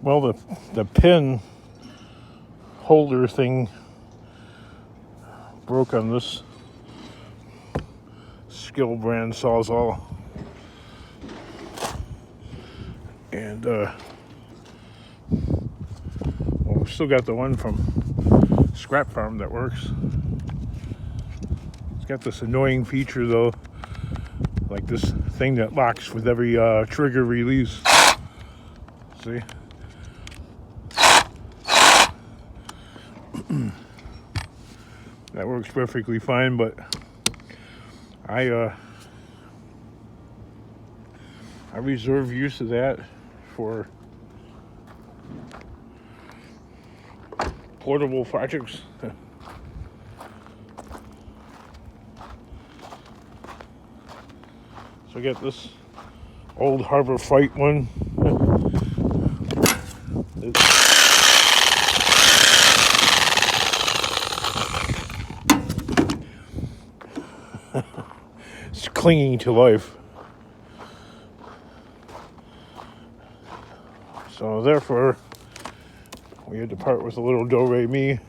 Well, the pin holder thing broke on this Skill brand Sawzall. And well, we still got the one from Scrap Farm that works. It's got this annoying feature though, like this thing that locks with every trigger release. See? That works perfectly fine, but I reserve use of that for portable projects. So I got this old Harbor Freight one. It's clinging to life. So therefore, we had to part with a little do-re-mi.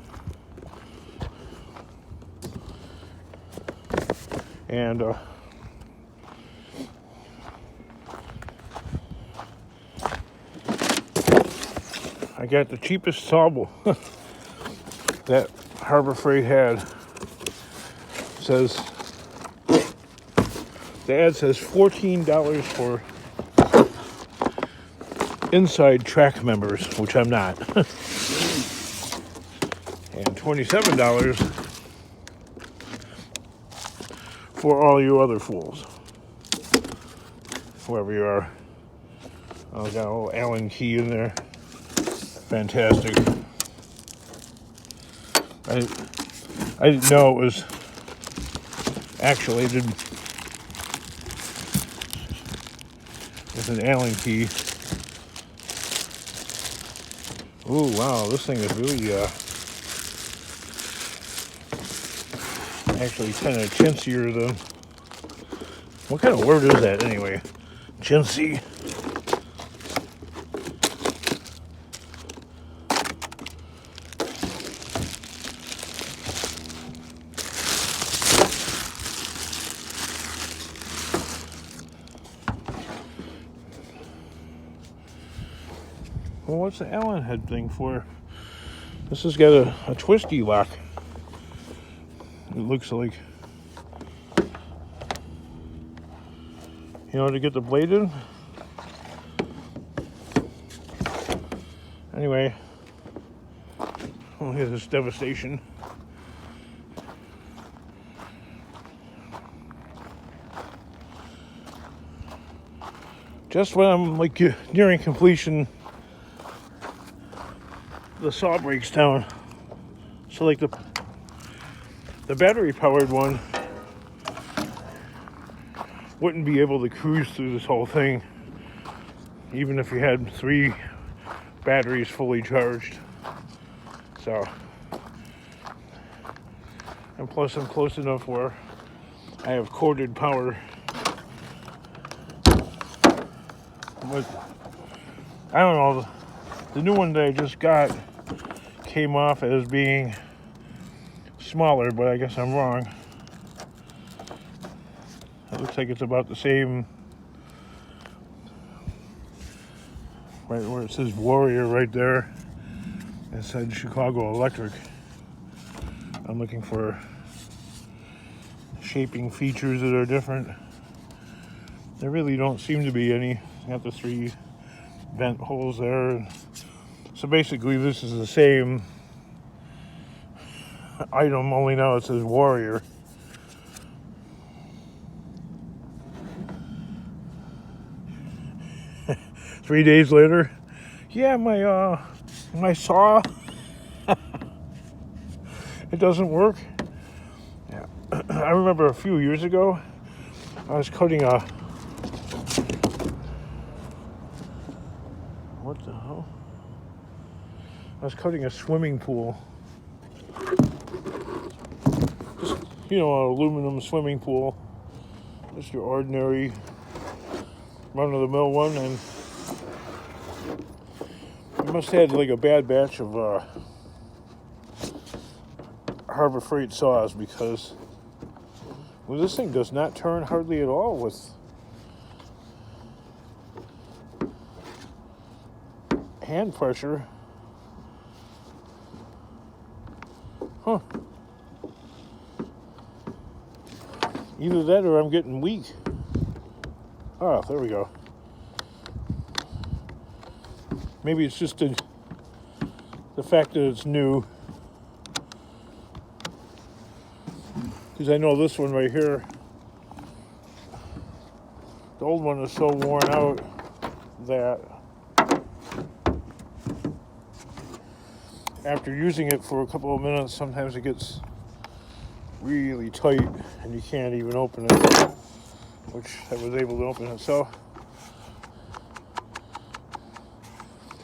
And I got the cheapest sawzall that Harbor Freight had. It says, the ad says $14 for inside track members, which I'm not. And $27 for all you other fools. Whoever you are. Oh, got a little Allen key in there. Fantastic. I didn't know it was actuated with an Allen key. Ooh, wow, this thing is really actually kind of chintzier than... What kind of word is that anyway? Chintzy? Well, what's the Allen head thing for? This has got a twisty lock. It looks like. You know, to get the blade in. Anyway. Oh, here's this devastation. Just when I'm like nearing completion, the saw breaks down. So like the battery powered one wouldn't be able to cruise through this whole thing even if you had 3 batteries fully charged. So, and plus I'm close enough where I have corded power. But I don't know, the new one that I just got came off as being smaller, but I guess I'm wrong. It looks like it's about the same, right where it says Warrior right there. It said Chicago Electric. I'm looking for shaping features that are different. There really don't seem to be any. Got the 3 vent holes there. So basically this is the same item, only now it says Warrior. Three days later, yeah, my saw, it doesn't work. Yeah, I remember a few years ago, I was cutting a, what the hell? I was cutting a swimming pool. Just, you know, an aluminum swimming pool. Just your ordinary run-of-the-mill one, and must have had like a bad batch of Harbor Freight saws, because well, this thing does not turn hardly at all with hand pressure. Huh. Either that or I'm getting weak. Oh, there we go. Maybe it's just the fact that it's new. Because I know this one right here, the old one is so worn out that after using it for a couple of minutes, sometimes it gets really tight and you can't even open it, which I was able to open it. So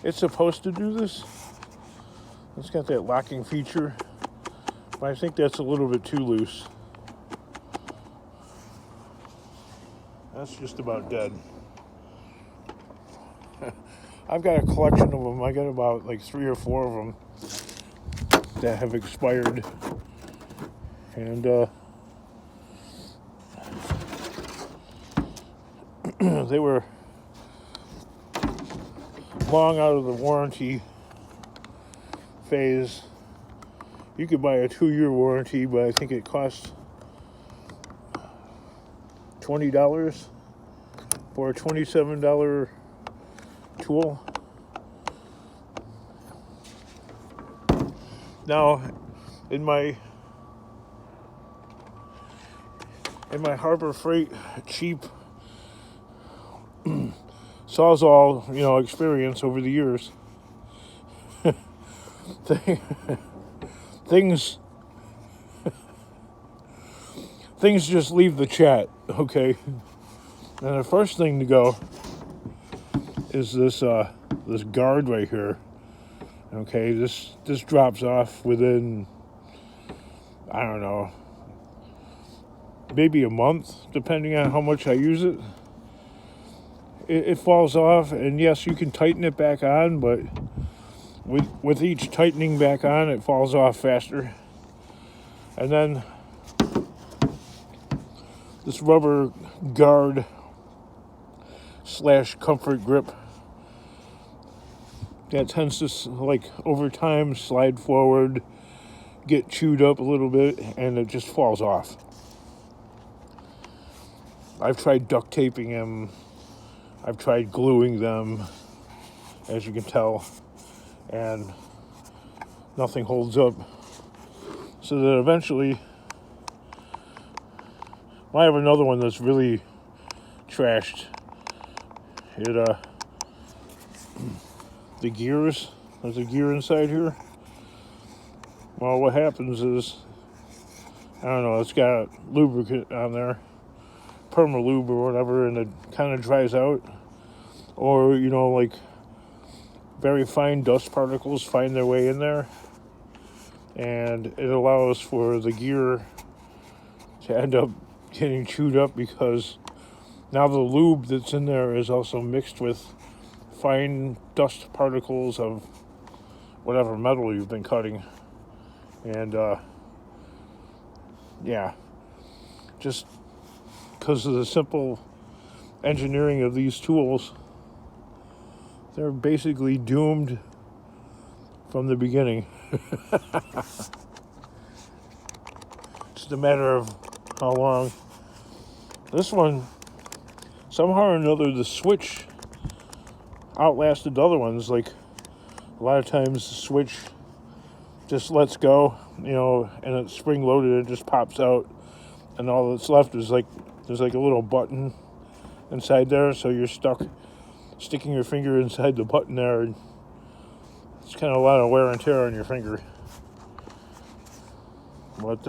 it's supposed to do this. It's got that locking feature, but I think that's a little bit too loose. That's just about dead. I've got a collection of them. I got about like 3 or 4 of them that have expired. And they were long out of the warranty phase. You could buy a 2-year warranty, but I think it costs $20 for a $27 tool. Now, in my Harbor Freight cheap Sawzall, experience over the years, things just leave the chat, okay? And the first thing to go is this guard right here. Okay, this drops off within, I don't know, maybe a month, depending on how much I use it. It falls off, and yes, you can tighten it back on, but with each tightening back on, it falls off faster. And then this rubber guard / comfort grip that tends to, like, over time slide forward, get chewed up a little bit, and it just falls off. I've tried duct taping them. I've tried gluing them, as you can tell, and nothing holds up. So that eventually, I have another one that's really trashed. The gears, there's a gear inside here. Well, what happens is, I don't know, it's got lubricant on there, Permalube or whatever, and it kind of dries out. Or, like very fine dust particles find their way in there, and it allows for the gear to end up getting chewed up, because now the lube that's in there is also mixed with fine dust particles of whatever metal you've been cutting. And just because of the simple engineering of these tools, they're basically doomed from the beginning. Just a matter of how long. This one, somehow or another, the switch outlasted the other ones. Like, a lot of times the switch just lets go, and it's spring loaded, it just pops out, and all that's left is there's like a little button inside there, so you're stuck sticking your finger inside the button there, and it's kind of a lot of wear and tear on your finger. But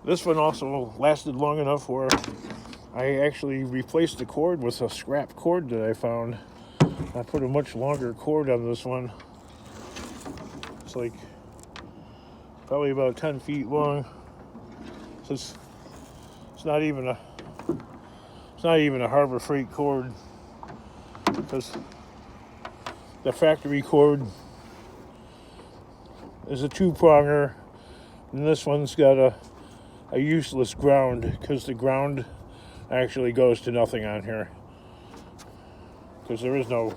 this one also lasted long enough where I actually replaced the cord with a scrap cord that I found. I put a much longer cord on this one. It's like probably about 10 feet long. So it's not even a Harbor Freight cord. because the factory cord is a 2-pronger, and this one's got a useless ground, because the ground actually goes to nothing on here, because there's no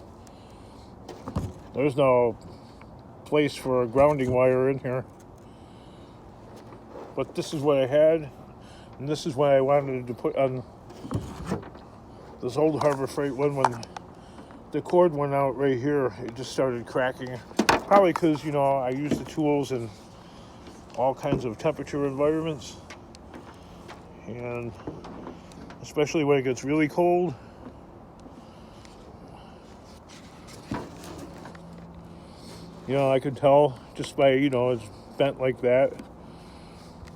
place for a grounding wire in here. But this is what I had, and this is what I wanted to put on this old Harbor Freight one. When the cord went out right here, it just started cracking. Probably because, I use the tools in all kinds of temperature environments. And especially when it gets really cold. I could tell just by, it's bent like that.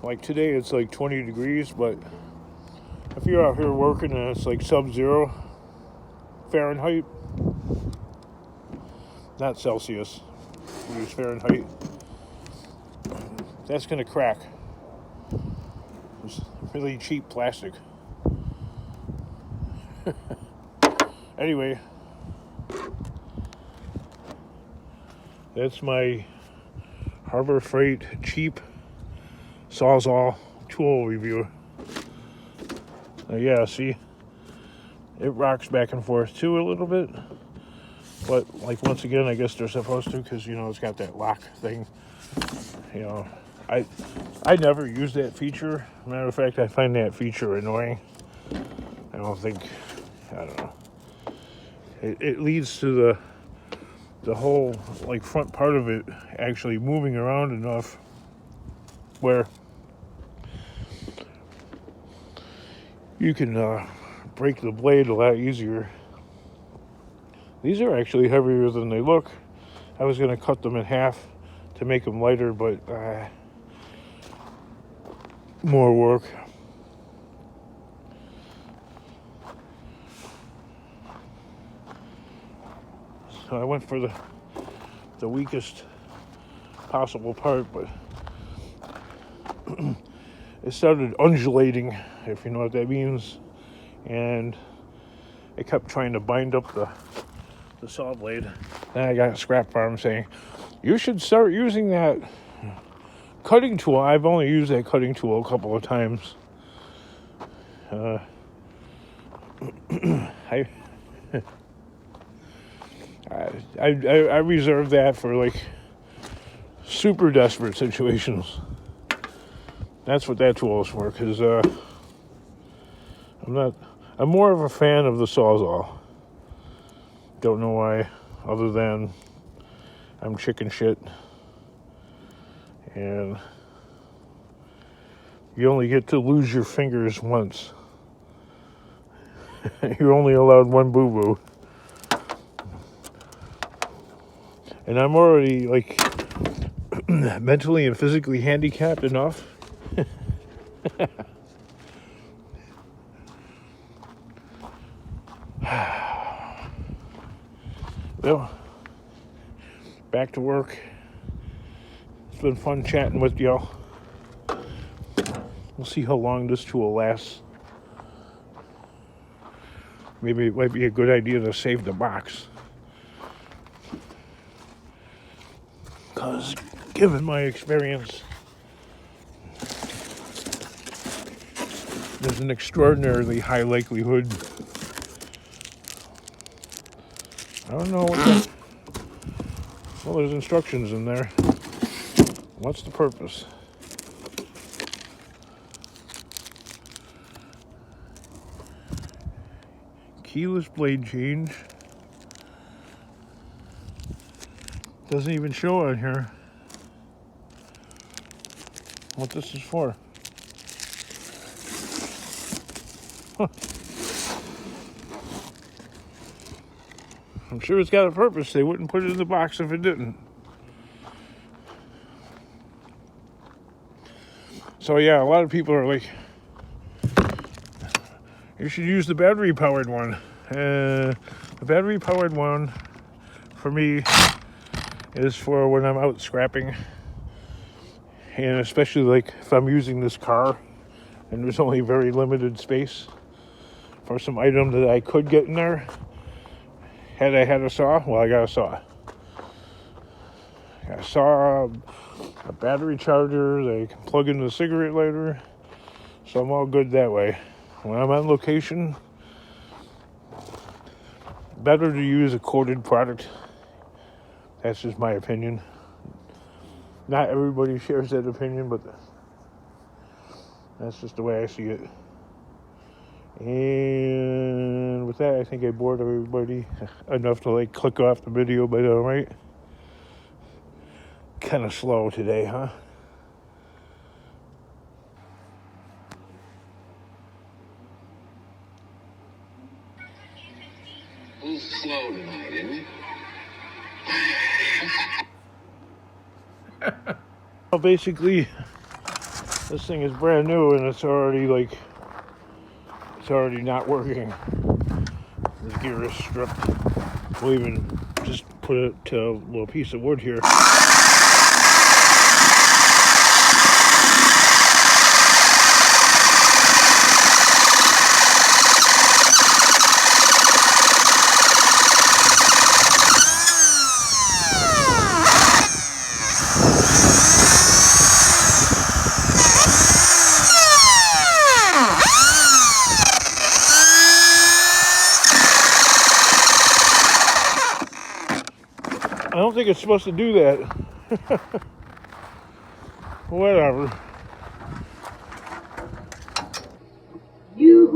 Like today it's like 20 degrees, but if you're out here working and it's like sub-zero Fahrenheit, not Celsius, we use Fahrenheit, that's going to crack. It's really cheap plastic. Anyway, that's my Harbor Freight cheap Sawzall tool review. Yeah, see, it rocks back and forth too a little bit, but like once again, I guess they're supposed to, because it's got that lock thing. I never use that feature. Matter of fact, I find that feature annoying. I don't know. It leads to the whole like front part of it actually moving around enough where you can break the blade a lot easier. These are actually heavier than they look. I was going to cut them in half to make them lighter, but more work. So I went for the weakest possible part, but it started undulating, if you know what that means, and it kept trying to bind up the saw blade. Then I got a scrap farm saying, you should start using that cutting tool. I've only used that cutting tool a couple of times. I reserve that for like super desperate situations. That's what that tool is for, because I'm more of a fan of the Sawzall. Don't know why, other than I'm chicken shit, and you only get to lose your fingers once. You're only allowed one boo-boo. And I'm already like mentally and physically handicapped enough. Well, back to work. It's been fun chatting with y'all. We'll see how long this tool lasts. Maybe it might be a good idea to save the box. Because, given my experience, there's an extraordinarily high likelihood. I don't know what that... Well, there's instructions in there. What's the purpose? Keyless blade change. Doesn't even show on here what this is for. Huh. I'm sure it's got a purpose. They wouldn't put it in the box if it didn't. So yeah, a lot of people are like, you should use the battery-powered one. The battery-powered one, for me, is for when I'm out scrapping. And especially like if I'm using this car and there's only very limited space for some item that I could get in there. Had I had a saw, well, I got a saw. Got a saw, a battery charger, they can plug into the cigarette lighter, so I'm all good that way. When I'm on location, better to use a coated product. That's just my opinion. Not everybody shares that opinion, but that's just the way I see it. And with that, I think I bored everybody enough to like click off the video by now, right? Kind of slow today, huh? A little slow tonight, isn't it? Well, basically, this thing is brand new and it's already not working. This gear is stripped. We'll even just put it to a little piece of wood here. I don't think it's supposed to do that. Whatever. You